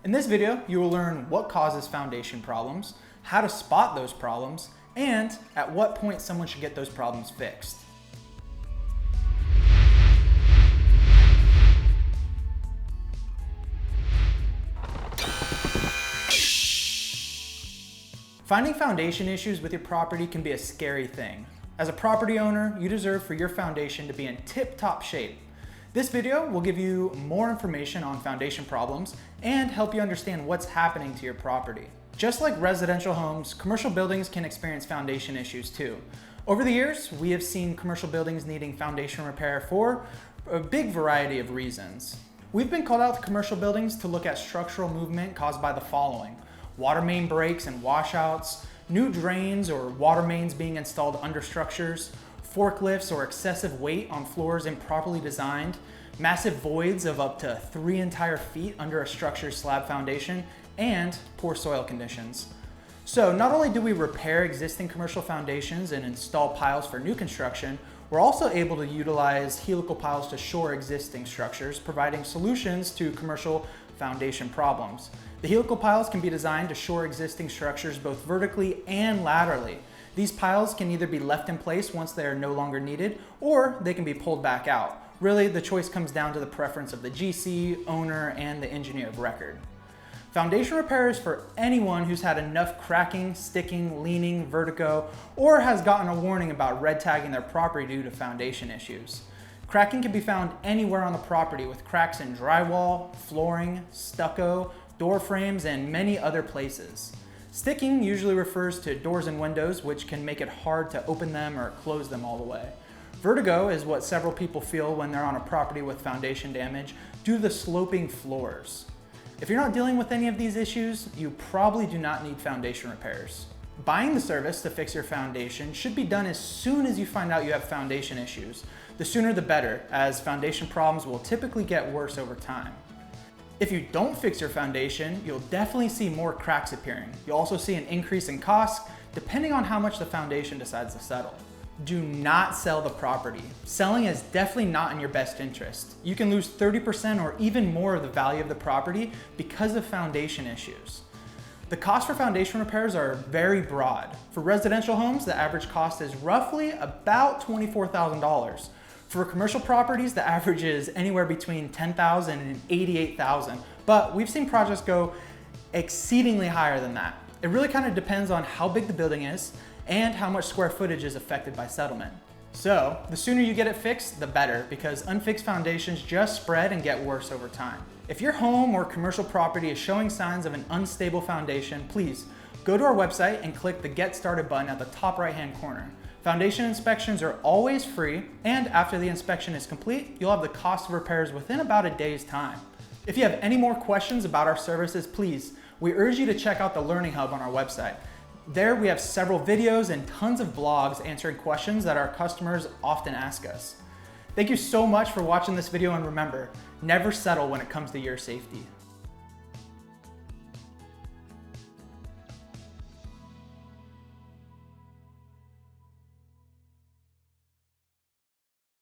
In this video, you will learn what causes foundation problems, how to spot those problems, and at what point someone should get those problems fixed. Finding foundation issues with your property can be a scary thing. As a property owner, you deserve for your foundation to be in tip-top shape. This video will give you more information on foundation problems and help you understand what's happening to your property. Just like residential homes, commercial buildings can experience foundation issues too. Over the years, we have seen commercial buildings needing foundation repair for a big variety of reasons. We've been called out to commercial buildings to look at structural movement caused by the following: water main breaks and washouts, new drains or water mains being installed under structures, forklifts or excessive weight on floors improperly designed, massive voids of up to 3 entire feet under a structure's slab foundation, and poor soil conditions. So not only do we repair existing commercial foundations and install piles for new construction, we're also able to utilize helical piles to shore existing structures, providing solutions to commercial foundation problems. The helical piles can be designed to shore existing structures both vertically and laterally. These piles can either be left in place once they are no longer needed, or they can be pulled back out. Really, the choice comes down to the preference of the GC, owner, and the engineer of record. Foundation repair is for anyone who's had enough cracking, sticking, leaning, vertigo, or has gotten a warning about red tagging their property due to foundation issues. Cracking can be found anywhere on the property, with cracks in drywall, flooring, stucco, door frames, and many other places. Sticking usually refers to doors and windows, which can make it hard to open them or close them all the way. Vertigo is what several people feel when they're on a property with foundation damage due to the sloping floors. If you're not dealing with any of these issues, you probably do not need foundation repairs. Buying the service to fix your foundation should be done as soon as you find out you have foundation issues. The sooner the better, as foundation problems will typically get worse over time. If you don't fix your foundation, you'll definitely see more cracks appearing. You'll also see an increase in costs depending on how much the foundation decides to settle. Do not sell the property. Selling is definitely not in your best interest. You can lose 30% or even more of the value of the property because of foundation issues. The cost for foundation repairs are very broad. For residential homes, the average cost is roughly about $24,000. For commercial properties, the average is anywhere between $10,000 and $88,000, but we've seen projects go exceedingly higher than that. It really kind of depends on how big the building is and how much square footage is affected by settlement. So the sooner you get it fixed, the better, because unfixed foundations just spread and get worse over time. If your home or commercial property is showing signs of an unstable foundation, please go to our website and click the Get Started button at the top right-hand corner. Foundation inspections are always free, and after the inspection is complete, you'll have the cost of repairs within about a day's time. If you have any more questions about our services, please, we urge you to check out the Learning Hub on our website. There we have several videos and tons of blogs answering questions that our customers often ask us. Thank you so much for watching this video, and remember, never settle when it comes to your safety.